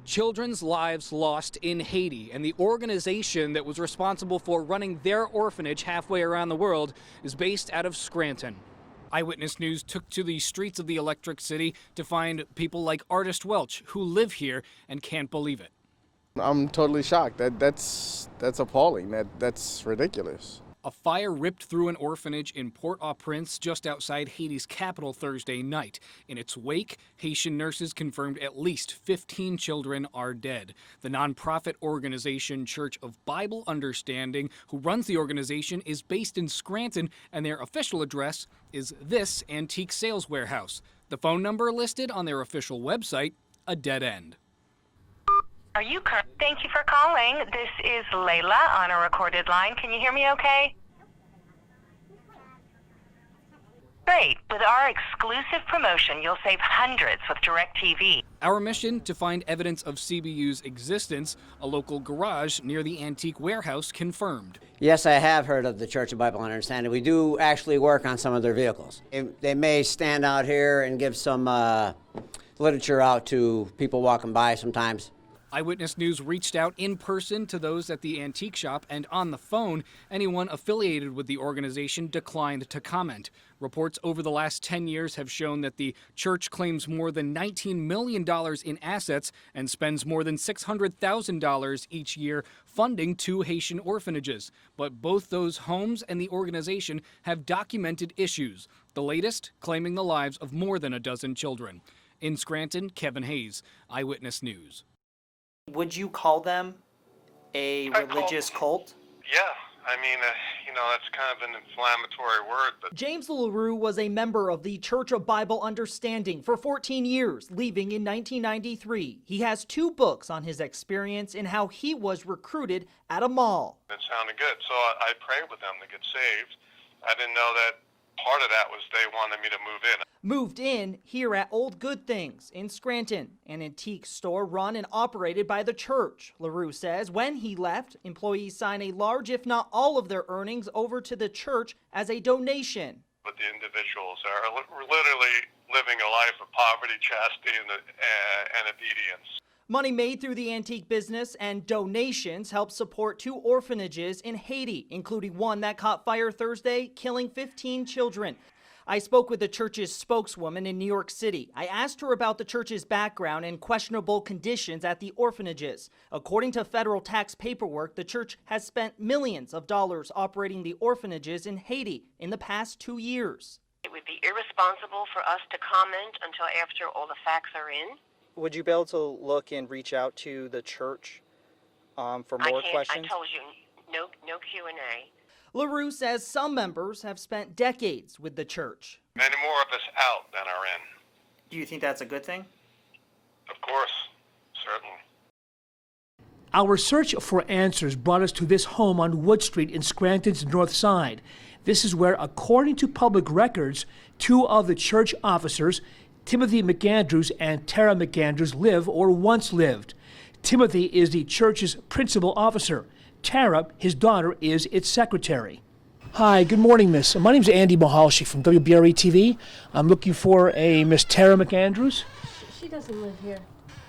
Children's lives lost in Haiti, and the organization that was responsible for running their orphanage halfway around the world is based out of Scranton. Eyewitness News took to the streets of the Electric City to find people like Artist Welch, who live here and can't believe it. I'm totally shocked. That's appalling. That's ridiculous. A fire ripped through an orphanage in Port-au-Prince, just outside Haiti's capital, Thursday night. In its wake, Haitian nurses confirmed at least 15 children are dead. The nonprofit organization Church of Bible Understanding, who runs the organization, is based in Scranton, and their official address is this antique sales warehouse. The phone number listed on their official website, a dead end. Thank you for calling. This is Layla on a recorded line. Can you hear me okay? Great. With our exclusive promotion, you'll save hundreds with DirecTV. Our mission, to find evidence of CBU's existence. A local garage near the antique warehouse confirmed. Yes, I have heard of the Church of Bible Understanding. We do actually work on some of their vehicles. They may stand out here and give some literature out to people walking by sometimes. Eyewitness News reached out in person to those at the antique shop, and on the phone, anyone affiliated with the organization declined to comment. Reports over the last 10 years have shown that the church claims more than $19 million in assets and spends more than $600,000 each year funding 2 Haitian orphanages. But both those homes and the organization have documented issues, the latest claiming the lives of more than a dozen children. In Scranton, Kevin Hayes, Eyewitness News. Would you call them a religious cult? Yeah, I mean, that's kind of an inflammatory word. But James LaRue was a member of the Church of Bible Understanding for 14 years, leaving in 1993. He has 2 books on his experience and how he was recruited at a mall. it sounded good, so I prayed with them to get saved. I didn't know that part of that was they wanted me to move in. Moved in here at Old Good Things in Scranton, an antique store run and operated by the church. LaRue says when he left, employees signed a large, if not all of their earnings, over to the church as a donation. But the individuals are literally living a life of poverty, chastity, and obedience. Money made through the antique business and donations help support 2 orphanages in Haiti, including one that caught fire Thursday, killing 15 children. I spoke with the church's spokeswoman in New York City. I asked her about the church's background and questionable conditions at the orphanages. According to federal tax paperwork, the church has spent millions of dollars operating the orphanages in Haiti in the past 2 years. It would be irresponsible for us to comment until after all the facts are in. Would you be able to look and reach out to the church for more questions? I told you, no Q&A. LaRue says some members have spent decades with the church. Many more of us out than are in. Do you think that's a good thing? Of course, certainly. Our search for answers brought us to this home on Wood Street in Scranton's North Side. This is where, according to public records, 2 of the church officers, Timothy McAndrews and Tara McAndrews, live or once lived. Timothy is the church's principal officer. Tara, his daughter, is its secretary. Hi, good morning, miss. My name's Andy Mahalshi from WBRE TV. I'm looking for a Miss Tara McAndrews. She doesn't live here.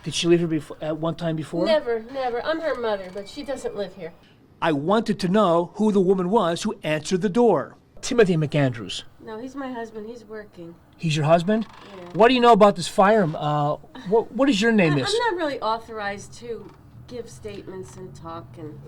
Did she live here at one time before? Never. I'm her mother, but she doesn't live here. I wanted to know who the woman was who answered the door. Timothy McAndrews. No, he's my husband. He's working. He's your husband? Yeah. What do you know about this fire? What is your name, miss? I'm not really authorized to give statements and talk, and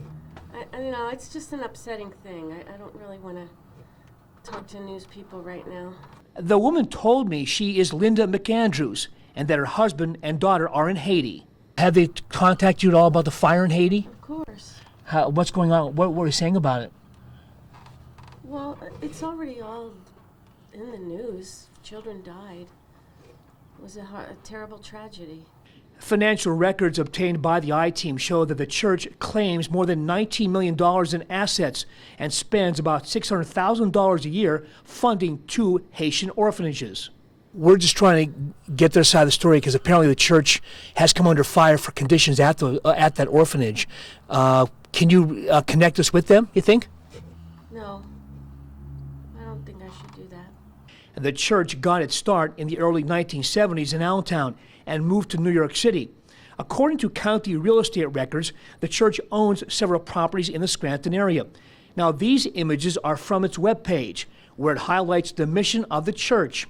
it's just an upsetting thing. I don't really want to talk to news people right now. The woman told me she is Linda McAndrews and that her husband and daughter are in Haiti. Have they contacted you at all about the fire in Haiti? Of course. What's going on? What are you saying about it? Well, it's already all in the news. Children died. It was a terrible tragedy. Financial records obtained by the I-Team show that the church claims more than $19 million in assets and spends about $600,000 a year funding 2 Haitian orphanages. We're just trying to get their side of the story because apparently the church has come under fire for conditions at that orphanage. Can you connect us with them, you think? No. I don't think I should do that. The church got its start in the early 1970s in Allentown and moved to New York City. According to county real estate records, the church owns several properties in the Scranton area. Now, these images are from its webpage, where it highlights the mission of the church.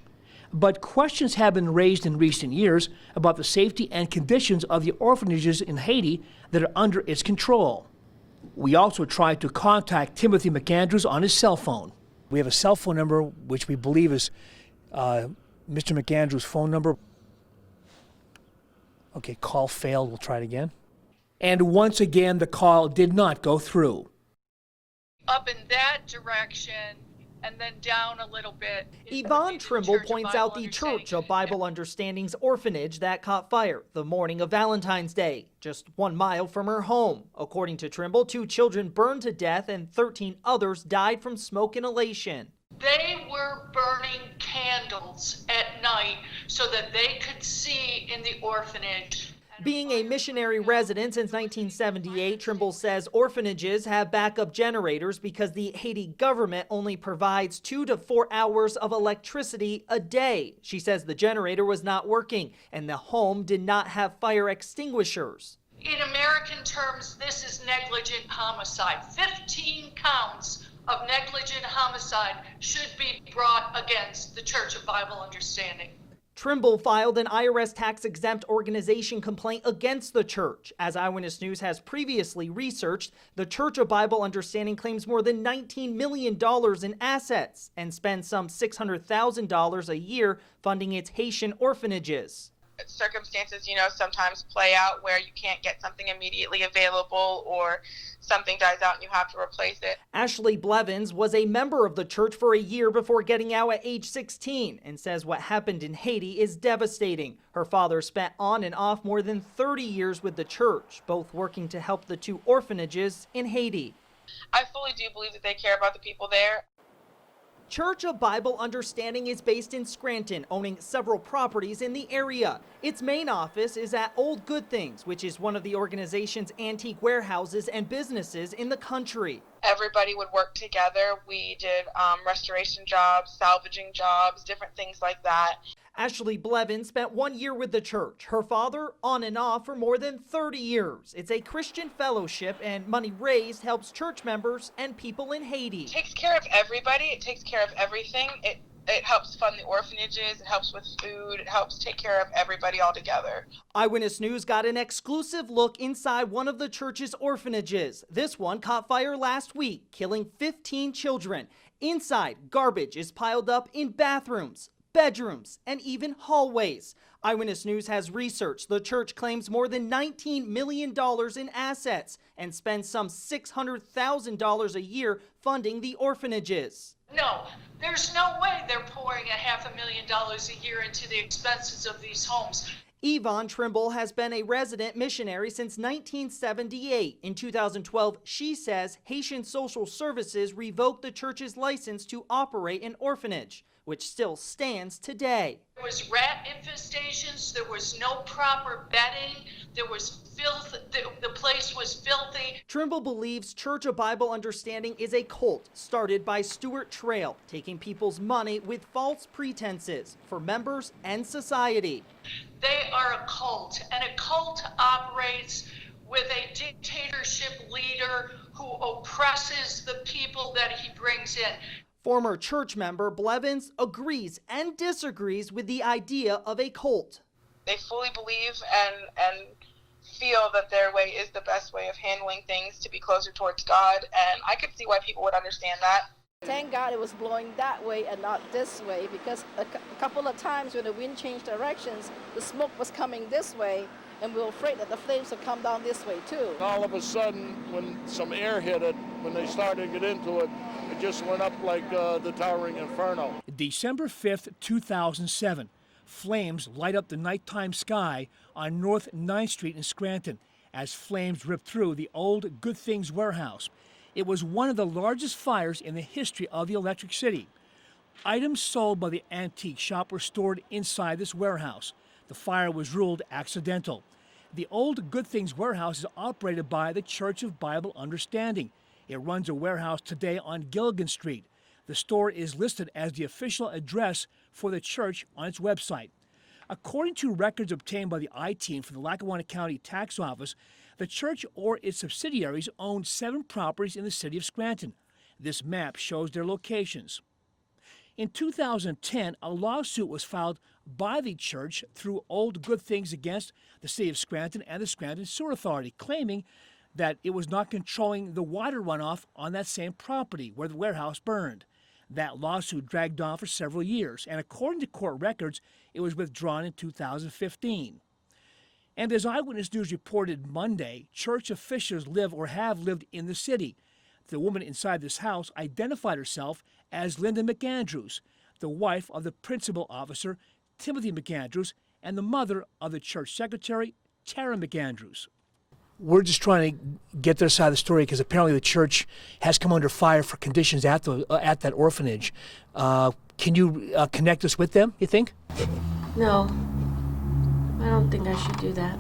But questions have been raised in recent years about the safety and conditions of the orphanages in Haiti that are under its control. We also tried to contact Timothy McAndrews on his cell phone. We have a cell phone number, which we believe is Mr. McAndrews' phone number. Okay, call failed. We'll try it again. And once again, the call did not go through. Up in that direction and then down a little bit. Yvonne Trimble points out the Church of Bible Understanding's orphanage that caught fire the morning of Valentine's Day, just 1 mile from her home. According to Trimble, 2 children burned to death and 13 others died from smoke inhalation. They were burning candles at night so that they could see in the orphanage. Being a missionary resident since 1978, Trimble says orphanages have backup generators because the Haiti government only provides 2 to 4 hours of electricity a day. She says the generator was not working and the home did not have fire extinguishers. In American terms, this is negligent homicide. 15 counts of negligent homicide should be brought against the Church of Bible Understanding. Trimble filed an IRS tax-exempt organization complaint against the church. As Eyewitness News has previously researched, the Church of Bible Understanding claims more than $19 million in assets and spends some $600,000 a year funding its Haitian orphanages. Circumstances, sometimes play out where you can't get something immediately available or something dies out and you have to replace it. Ashley Blevins was a member of the church for a year before getting out at age 16 and says what happened in Haiti is devastating. Her father spent on and off more than 30 years with the church, both working to help the 2 orphanages in Haiti. I fully do believe that they care about the people there. Church of Bible Understanding is based in Scranton, owning several properties in the area. Its main office is at Old Good Things, which is one of the organization's antique warehouses and businesses in the country. Everybody would work together. We did restoration jobs, salvaging jobs, different things like that. Ashley Blevins spent 1 year with the church. Her father, on and off for more than 30 years. It's a Christian fellowship, and money raised helps church members and people in Haiti. It takes care of everybody. It takes care of everything. It helps fund the orphanages. It helps with food. It helps take care of everybody all together. Eyewitness News got an exclusive look inside one of the church's orphanages. This one caught fire last week, killing 15 children. Inside, garbage is piled up in bathrooms, bedrooms, and even hallways. Eyewitness News has researched the church claims more than $19 million in assets and spends some $600,000 a year funding the orphanages. No, there's no way they're pouring $500,000 a year into the expenses of these homes. Yvonne Trimble has been a resident missionary since 1978. In 2012, she says Haitian Social Services revoked the church's license to operate an orphanage, which still stands today. There was rat infestations, there was no proper bedding, there was filth, the place was filthy. Trimble believes Church of Bible Understanding is a cult started by Stuart Trail, taking people's money with false pretenses for members and society. They are a cult, and a cult operates with a dictatorship leader who oppresses the people that he brings in. Former church member Blevins agrees and disagrees with the idea of a cult. They fully believe and feel that their way is the best way of handling things to be closer towards God, and I could see why people would understand that. Thank God it was blowing that way and not this way, because a couple of times when the wind changed directions, the smoke was coming this way, and we were afraid that the flames would come down this way too. All of a sudden, when some air hit it, when they started to get into it, it just went up like the towering inferno. December 5th, 2007. Flames light up the nighttime sky on North 9th Street in Scranton as flames ripped through the old Good Things warehouse. It was one of the largest fires in the history of the Electric City. Items sold by the antique shop were stored inside this warehouse. The fire was ruled accidental. The old Good Things warehouse is operated by the Church of Bible Understanding. It runs a warehouse today on Gilligan Street. The store is listed as the official address for the church on its website. According to records obtained by the I-Team from the Lackawanna County Tax Office, the church or its subsidiaries own 7 properties in the city of Scranton. This map shows their locations. In 2010, a lawsuit was filed by the church through Old Good Things against the city of Scranton and the Scranton Sewer Authority, claiming that it was not controlling the water runoff on that same property where the warehouse burned. That lawsuit dragged on for several years, and according to court records, it was withdrawn in 2015. And as Eyewitness News reported Monday, church officials live or have lived in the city. The woman inside this house identified herself as Linda McAndrews, the wife of the principal officer, Timothy McAndrews, and the mother of the church secretary, Tara McAndrews. We're just trying to get their side of the story because apparently the church has come under fire for conditions at that orphanage. Can you connect us with them, you think? No, I don't think I should do that.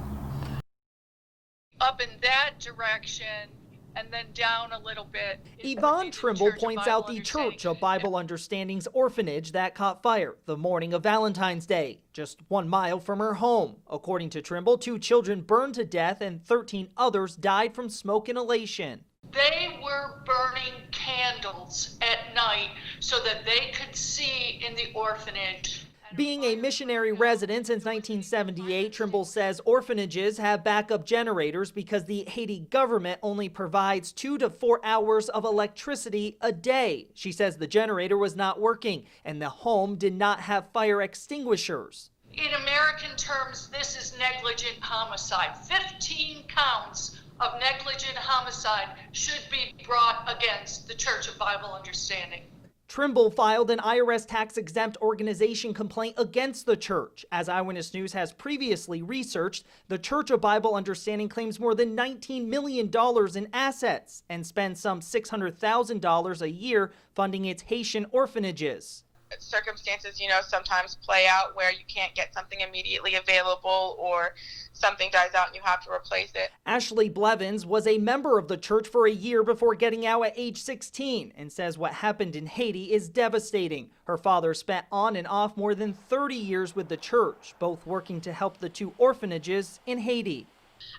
Up in that direction and then down a little bit. Yvonne Trimble points out the Church of Bible Understanding's orphanage that caught fire the morning of Valentine's Day, just 1 mile from her home. According to Trimble, 2 children burned to death and 13 others died from smoke inhalation. They were burning candles at night so that they could see in the orphanage. Being a missionary resident since 1978, Trimble says orphanages have backup generators because the Haiti government only provides 2 to 4 hours of electricity a day. She says the generator was not working and the home did not have fire extinguishers. In American terms, this is negligent homicide. 15 counts of negligent homicide should be brought against the Church of Bible Understanding. Trimble filed an IRS tax-exempt organization complaint against the church. As Eyewitness News has previously researched, the Church of Bible Understanding claims more than $19 million in assets and spends some $600,000 a year funding its Haitian orphanages. Circumstances, sometimes play out where you can't get something immediately available or something dies out and you have to replace it. Ashley Blevins was a member of the church for a year before getting out at age 16 and says what happened in Haiti is devastating. Her father spent on and off more than 30 years with the church, both working to help the 2 orphanages in Haiti.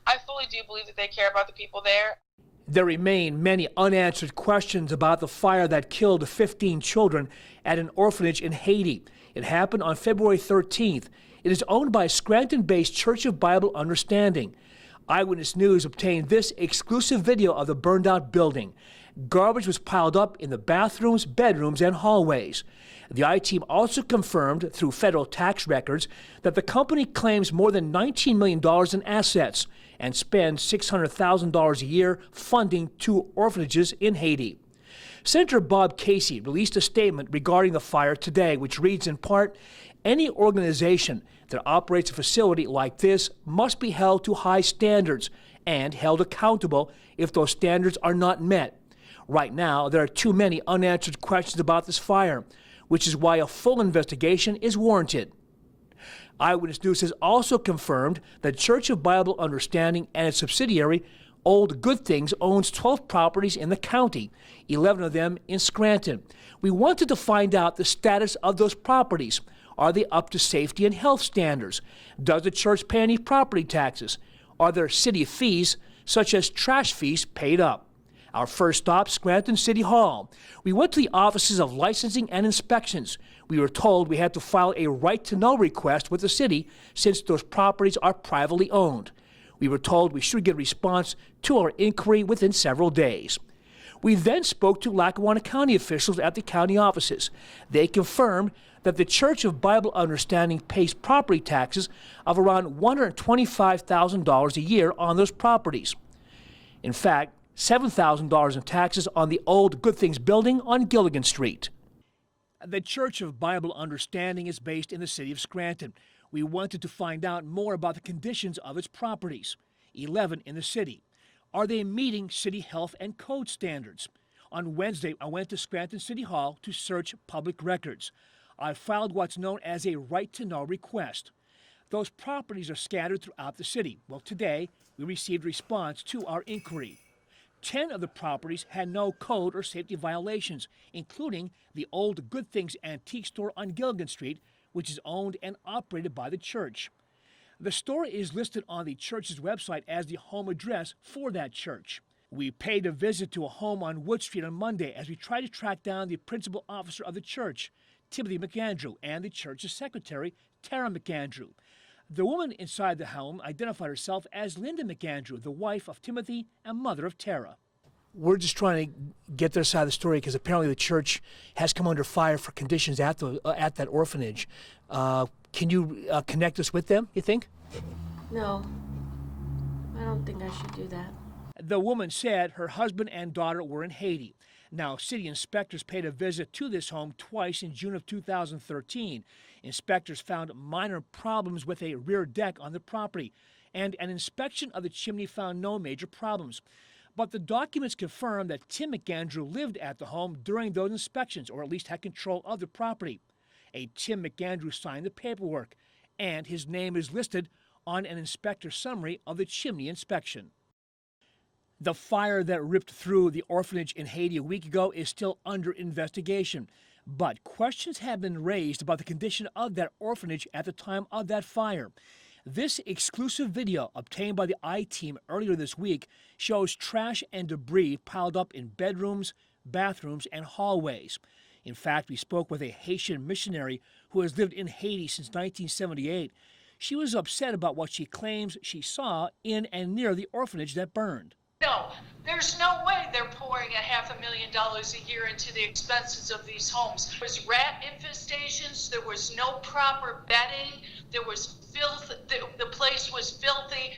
I fully do believe that they care about the people there. There remain many unanswered questions about the fire that killed 15 children at an orphanage in Haiti. It happened on February 13th. It is owned by Scranton-based Church of Bible Understanding. Eyewitness News obtained this exclusive video of the burned-out building. Garbage was piled up in the bathrooms, bedrooms, and hallways. The I-Team also confirmed through federal tax records that the company claims more than $19 million in assets and spends $600,000 a year funding 2 orphanages in Haiti. Senator Bob Casey released a statement regarding the fire today, which reads in part, "Any organization that operates a facility like this must be held to high standards and held accountable if those standards are not met. Right now, there are too many unanswered questions about this fire, which is why a full investigation is warranted." Eyewitness News has also confirmed that Church of Bible Understanding and its subsidiary, Old Good Things, owns 12 properties in the county, 11 of them in Scranton. We wanted to find out the status of those properties. Are they up to safety and health standards? Does the church pay any property taxes? Are there city fees, such as trash fees, paid up? Our first stop, Scranton City Hall. We went to the offices of licensing and inspections. We were told we had to file a right-to-know request with the city since those properties are privately owned. We were told we should get a response to our inquiry within several days. We then spoke to Lackawanna County officials at the county offices. They confirmed that the Church of Bible Understanding pays property taxes of around $125,000 a year on those properties. In fact, $7,000 in taxes on the Old Good Things building on Gilligan Street. The Church of Bible Understanding is based in the city of Scranton. We wanted to find out more about the conditions of its properties, 11 in the city. Are they meeting city health and code standards? On Wednesday, I went to Scranton City Hall to search public records. I filed what's known as a right-to-know request. Those properties are scattered throughout the city. Well, today, we received a response to our inquiry. 10 of the properties had no code or safety violations, including the Old Good Things antique store on Gilligan Street, which is owned and operated by the church. The store is listed on the church's website as the home address for that church. We paid a visit to a home on Wood Street on Monday as we tried to track down the principal officer of the church, Timothy McAndrew, and the church's secretary, Tara McAndrew. The woman inside the home identified herself as Linda McAndrew, the wife of Timothy and mother of Tara. We're just trying to get their side of the story because apparently the church has come under fire for conditions at that orphanage. Can you connect us with them, you think? No, I don't think I should do that. The woman said her husband and daughter were in Haiti. Now, city inspectors paid a visit to this home twice in June of 2013. Inspectors found minor problems with a rear deck on the property, and an inspection of the chimney found no major problems. But the documents confirm that Tim McAndrew lived at the home during those inspections, or at least had control of the property. A Tim McAndrew signed the paperwork, and his name is listed on an inspector summary of the chimney inspection. The fire that ripped through the orphanage in Haiti a week ago is still under investigation, but questions have been raised about the condition of that orphanage at the time of that fire. This exclusive video obtained by the I-Team earlier this week shows trash and debris piled up in bedrooms, bathrooms, and hallways. In fact, we spoke with a Haitian missionary who has lived in Haiti since 1978. She was upset about what she claims she saw in and near the orphanage that burned. No, there's no way they're pouring $500,000 a year into the expenses of these homes. There was rat infestations, there was no proper bedding, there was filth, the place was filthy.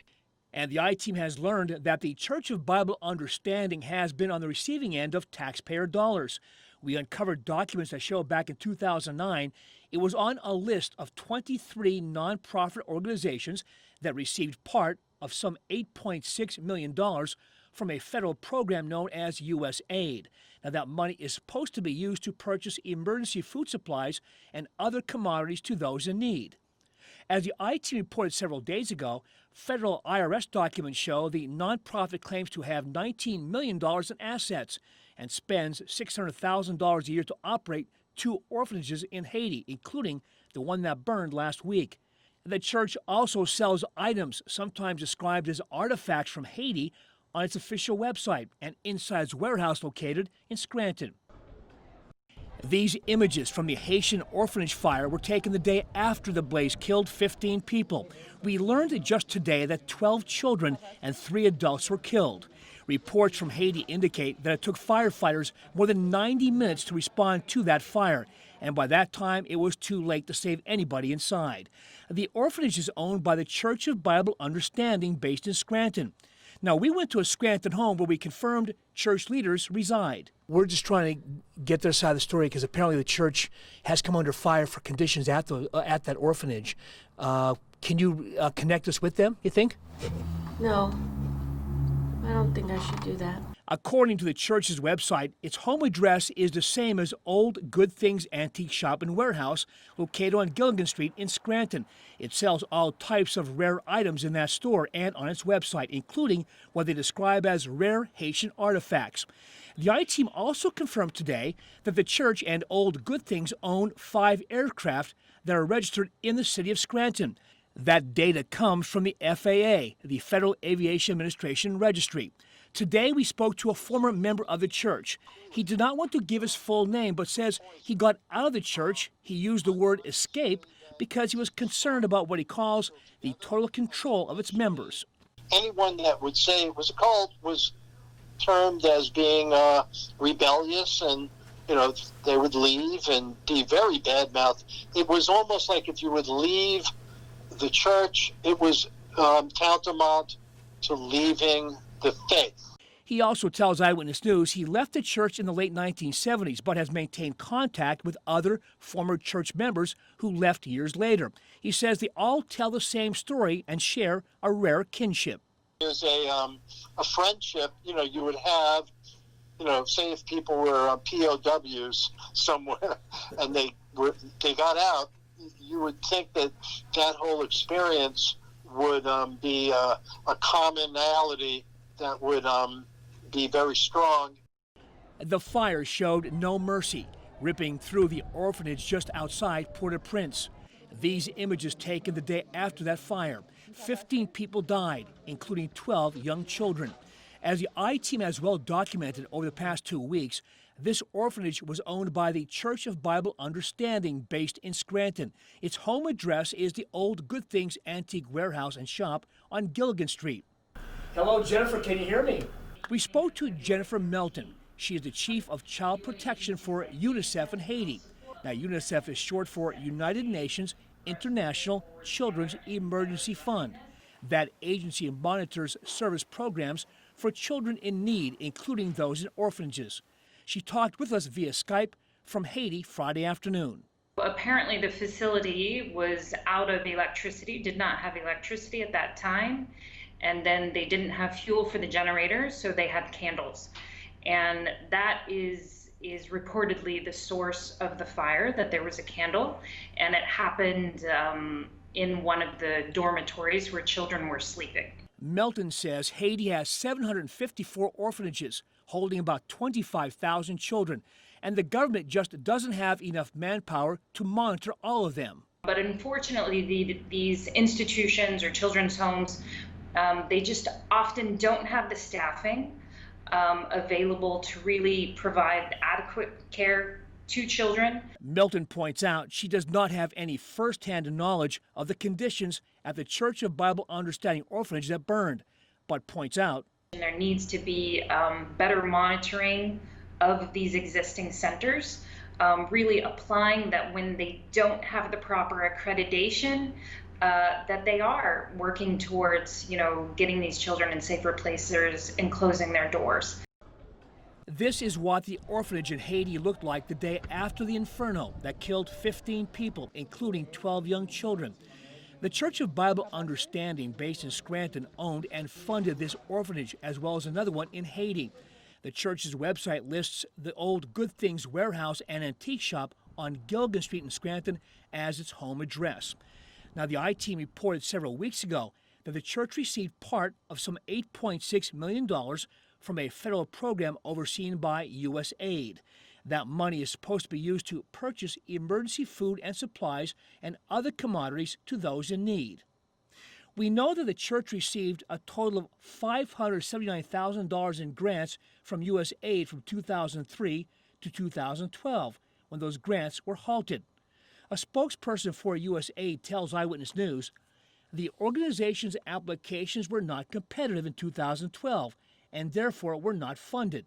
And the I-Team has learned that the Church of Bible Understanding has been on the receiving end of taxpayer dollars. We uncovered documents that show back in 2009 it was on a list of 23 nonprofit organizations that received part of some $8.6 million from a federal program known as U.S. Aid. Now, that money is supposed to be used to purchase emergency food supplies and other commodities to those in need. As the I-Team reported several days ago, federal IRS documents show the nonprofit claims to have $19 million in assets and spends $600,000 a year to operate 2 orphanages in Haiti, including the one that burned last week. The church also sells items, sometimes described as artifacts from Haiti, on its official website and inside its warehouse located in Scranton. These images from the Haitian orphanage fire were taken the day after the blaze killed 15 people. We learned just today that 12 children and 3 adults were killed. Reports from Haiti indicate that it took firefighters more than 90 minutes to respond to that fire, and by that time it was too late to save anybody inside. The orphanage is owned by the Church of Bible Understanding based in Scranton. Now, we went to a Scranton home where we confirmed church leaders reside. We're just trying to get their side of the story because apparently the church has come under fire for conditions at that orphanage. Can you connect us with them, you think? No, I don't think I should do that. According to the church's website, its home address is the same as Old Good Things Antique Shop and Warehouse, located on Gilligan Street in Scranton. It sells all types of rare items in that store and on its website, including what they describe as rare Haitian artifacts. The I-Team also confirmed today that the church and Old Good Things own 5 aircraft that are registered in the city of Scranton. That data comes from the FAA, the Federal Aviation Administration Registry. Today, we spoke to a former member of the church. He did not want to give his full name, but says he got out of the church, he used the word escape, because he was concerned about what he calls the total control of its members. Anyone that would say it was a cult was termed as being rebellious, and they would leave and be very bad-mouthed. It was almost like if you would leave the church, it was tantamount to leaving the faith. He also tells Eyewitness News he left the church in the late 1970s, but has maintained contact with other former church members who left years later. He says they all tell the same story and share a rare kinship. There's a friendship, you would have, say if people were POWs somewhere and they got out, you would think that whole experience would be a commonality that would be very strong. The fire showed no mercy, ripping through the orphanage just outside Port-au-Prince. These images taken the day after that fire. 15 people died, including 12 young children. As the I-Team has well documented over the past 2 weeks, this orphanage was owned by the Church of Bible Understanding based in Scranton. Its home address is the old Good Things Antique Warehouse and Shop on Gilligan Street. Hello, Jennifer, can you hear me? We spoke to Jennifer Melton. She is the Chief of Child Protection for UNICEF in Haiti. Now, UNICEF is short for United Nations International Children's Emergency Fund. That agency monitors service programs for children in need, including those in orphanages. She talked with us via Skype from Haiti Friday afternoon. Apparently the facility was out of electricity, did not have electricity at that time, and then they didn't have fuel for the generators, so they had candles. And that is reportedly the source of the fire, that there was a candle, and it happened in one of the dormitories where children were sleeping. Melton says Haiti has 754 orphanages holding about 25,000 children, and the government just doesn't have enough manpower to monitor all of them. But unfortunately, these institutions or children's homes, they just often don't have the staffing available to really provide adequate care to children. Melton points out she does not have any first-hand knowledge of the conditions at the Church of Bible Understanding orphanage that burned, but points out there needs to be better monitoring of these existing centers, really applying that when they don't have the proper accreditation, that they are working towards, getting these children in safer places and closing their doors. This is what the orphanage in Haiti looked like the day after the inferno that killed 15 people, including 12 young children. The Church of Bible Understanding, based in Scranton, owned and funded this orphanage, as well as another one in Haiti. The church's website lists the old Good Things Warehouse and Antique Shop on Gilligan Street in Scranton as its home address. Now, the I-Team reported several weeks ago that the church received part of some $8.6 million from a federal program overseen by U.S. aid. That money is supposed to be used to purchase emergency food and supplies and other commodities to those in need. We know that the church received a total of $579,000 in grants from U.S. aid from 2003 to 2012, when those grants were halted. A spokesperson for U.S. aid tells Eyewitness News the organization's applications were not competitive in 2012 and therefore were not funded.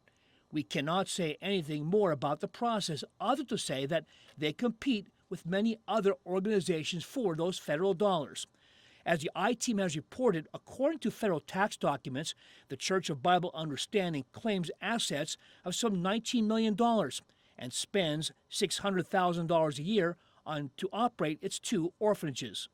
We cannot say anything more about the process other to say that they compete with many other organizations for those federal dollars. As the I-Team has reported, according to federal tax documents, the Church of Bible Understanding claims assets of some $19 million and spends $600,000 a year to operate its 2 orphanages.